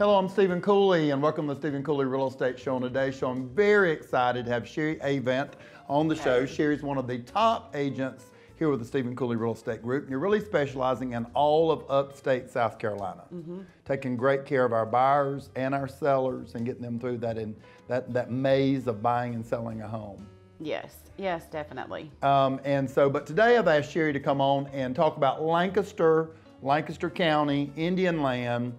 Hello, I'm Stephen Cooley, and welcome to the Stephen Cooley Real Estate Show. On today's show, I'm very excited to have Sherry Avent on the show. Sherry's one of the top agents here with the Stephen Cooley Real Estate Group. You're really specializing in all of upstate South Carolina, taking great care of our buyers and our sellers and getting them through that maze of buying and selling a home. Yes, yes, definitely. But today I've asked Sherry to come on and talk about Lancaster County, Indian Land,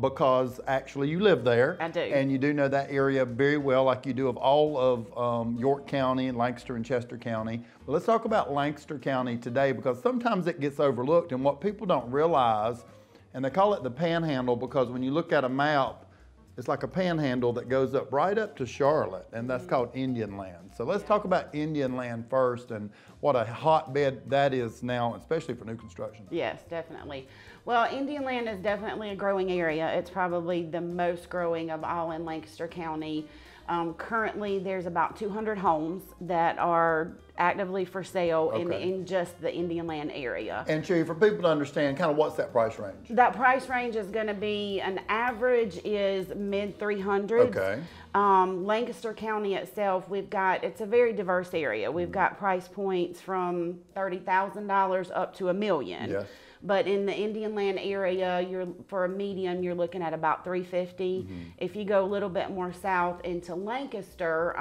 because actually you live there. I do. And you do know that area very well, like you do of all of York County and Lancaster and Chester County. But let's talk about Lancaster County today, because sometimes it gets overlooked, and what people don't realize, and they call it the panhandle, because when you look at a map, it's like a panhandle that goes up right up to Charlotte, and that's called Indian Land. So let's talk about Indian Land first, and what a hotbed that is now, especially for new construction. Yes, definitely. Well, Indian Land is definitely a growing area. It's probably the most growing of all in Lancaster County. Currently, there's about 200 homes that are actively for sale in just the Indian Land area. And Sherry, for people to understand, kind of what's that price range? That price range is going to be, an average is mid 300s. Okay. Lancaster County itself, it's a very diverse area. We've got price points from $30,000 up to $1 million. Yes. But in the Indian Land area, for a medium, you're looking at about $350. If you go a little bit more south into Lancaster,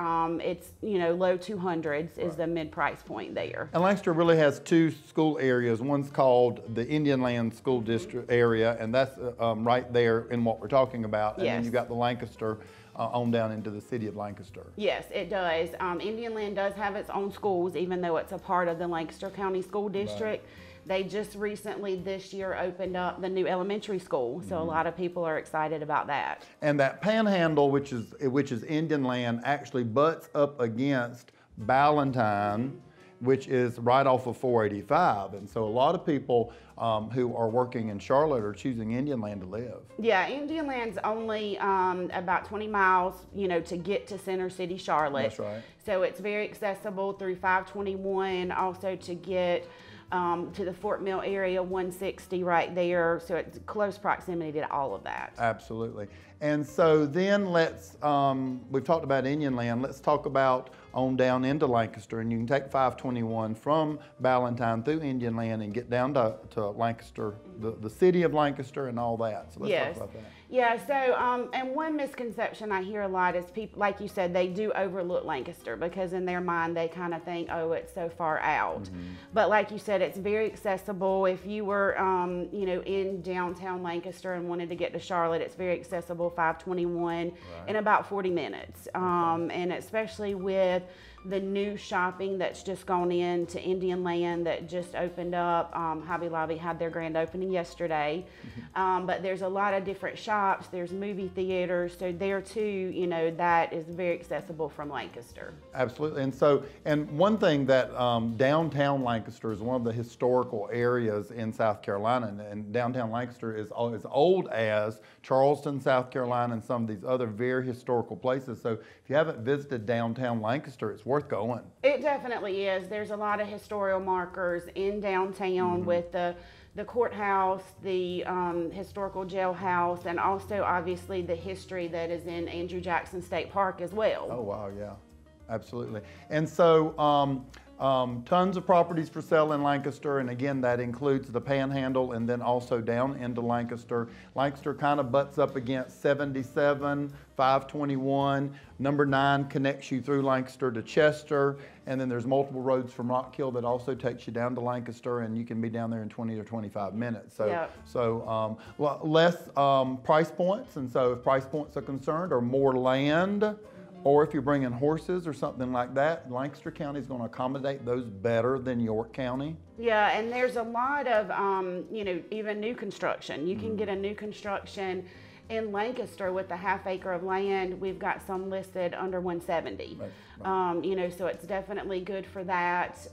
it's low 200s is the mid price point there. And Lancaster really has two school areas. One's called the Indian Land School District area, and that's right there in what we're talking about. And then you've got the Lancaster on down into the city of Lancaster. Yes, it does. Indian Land does have its own schools, even though it's a part of the Lancaster County School District. They just recently this year opened up the new elementary school, so a lot of people are excited about that. And that panhandle, which is Indian Land, actually butts up against Ballantyne, which is right off of 485. And so a lot of people who are working in Charlotte are choosing Indian Land to live. Yeah, Indian Land's only about 20 miles, to get to Center City, Charlotte. That's right. So it's very accessible through 521, also to get to the Fort Mill area, 160 right there. So it's close proximity to all of that. Absolutely. And so then we've talked about Indian Land, let's talk about on down into Lancaster, and you can take 521 from Ballantyne through Indian Land and get down to Lancaster, the city of Lancaster and all that. So let's talk about that. Yeah, so, and one misconception I hear a lot is people, like you said, they do overlook Lancaster because in their mind they kind of think, oh, it's so far out. But like you said, it's very accessible. If you were, in downtown Lancaster and wanted to get to Charlotte, it's very accessible, 521 in about 40 minutes. And especially with the new shopping that's just gone into Indian Land that just opened up. Hobby Lobby had their grand opening yesterday. But there's a lot of different shops, there's movie theaters, so there too, that is very accessible from Lancaster. Absolutely. And one thing that downtown Lancaster is one of the historical areas in South Carolina, and downtown Lancaster is as old as Charleston, South Carolina, and some of these other very historical places. So if you haven't visited downtown Lancaster, it's worth going. It definitely is. There's a lot of historical markers in downtown with the courthouse, the historical jailhouse, and also obviously the history that is in Andrew Jackson State Park as well. Oh wow, yeah, absolutely. And so tons of properties for sale in Lancaster, and again, that includes the Panhandle and then also down into Lancaster. Lancaster kind of butts up against 77, 521. Number 9 connects you through Lancaster to Chester, and then there's multiple roads from Rock Hill that also takes you down to Lancaster, and you can be down there in 20 or 25 minutes. So, less price points, and so if price points are concerned, or more land, or if you're bringing horses or something like that, Lancaster County is going to accommodate those better than York County. Yeah, and there's a lot of, even new construction. You can get a new construction in Lancaster with a half acre of land. We've got some listed under 170. Right. So it's definitely good for that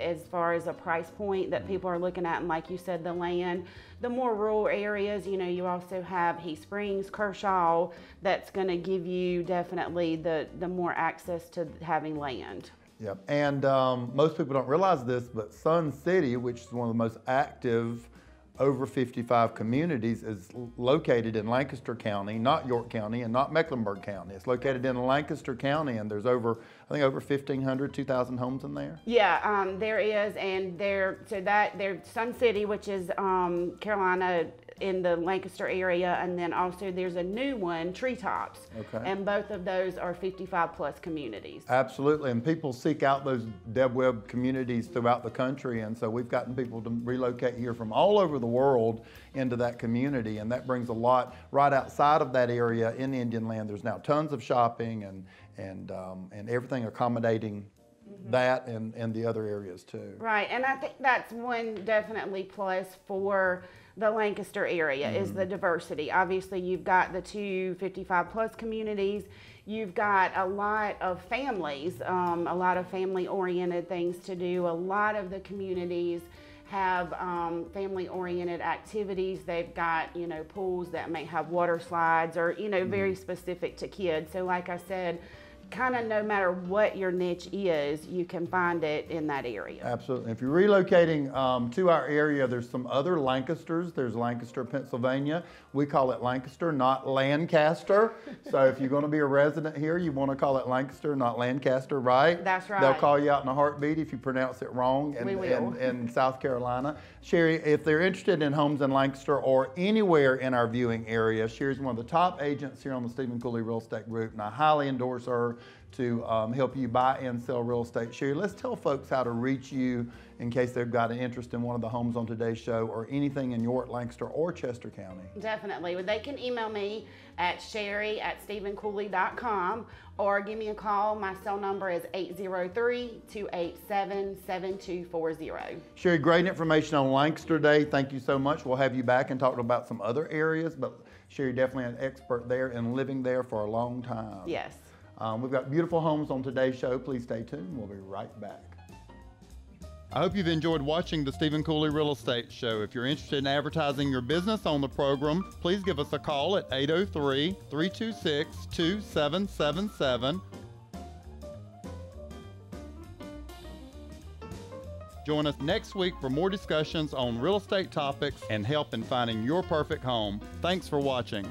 as far as a price point that people are looking at. And like you said, the land, the more rural areas, you also have Heath Springs, Kershaw, that's going to give you definitely the more access to having land. Yep, and most people don't realize this, but Sun City, which is one of the most active over 55 communities is located in Lancaster County, not York County and not Mecklenburg County. It's located in Lancaster County, and there's over 1,500, 2,000 homes in there. Yeah, there is, and there's Sun City, which is Carolina, in the Lancaster area, and then also there's a new one, Treetops. Okay. And both of those are 55 plus communities. Absolutely, and people seek out those Deb Webb communities throughout the country, and so we've gotten people to relocate here from all over the world into that community, and that brings a lot right outside of that area in Indian Land. There's now tons of shopping and everything accommodating that and the other areas too. Right, and I think that's one definitely plus for the Lancaster area is the diversity. Obviously, you've got the two 55 plus communities. You've got a lot of families, a lot of family oriented things to do. A lot of the communities have family oriented activities. They've got, pools that may have water slides or, very specific to kids. So like I said, kind of no matter what your niche is, you can find it in that area. Absolutely. If you're relocating to our area, there's some other Lancasters. There's Lancaster, Pennsylvania. We call it Lancaster, not Lancaster. So if you're going to be a resident here, you want to call it Lancaster, not Lancaster, right? That's right. They'll call you out in a heartbeat if you pronounce it wrong in South Carolina. Sherry, if they're interested in homes in Lancaster or anywhere in our viewing area, Sherry's one of the top agents here on the Stephen Cooley Real Estate Group, and I highly endorse her to help you buy and sell real estate. Sherry, let's tell folks how to reach you in case they've got an interest in one of the homes on today's show or anything in York, Lancaster, or Chester County. Definitely. They can email me at sherry@stephencooley.com or give me a call. My cell number is 803-287-7240. Sherry, great information on Lancaster Day. Thank you so much. We'll have you back and talk about some other areas, but Sherry definitely an expert there and living there for a long time. Yes. We've got beautiful homes on today's show. Please stay tuned. We'll be right back. I hope you've enjoyed watching the Stephen Cooley Real Estate Show. If you're interested in advertising your business on the program, please give us a call at 803-326-2777. Join us next week for more discussions on real estate topics and help in finding your perfect home. Thanks for watching.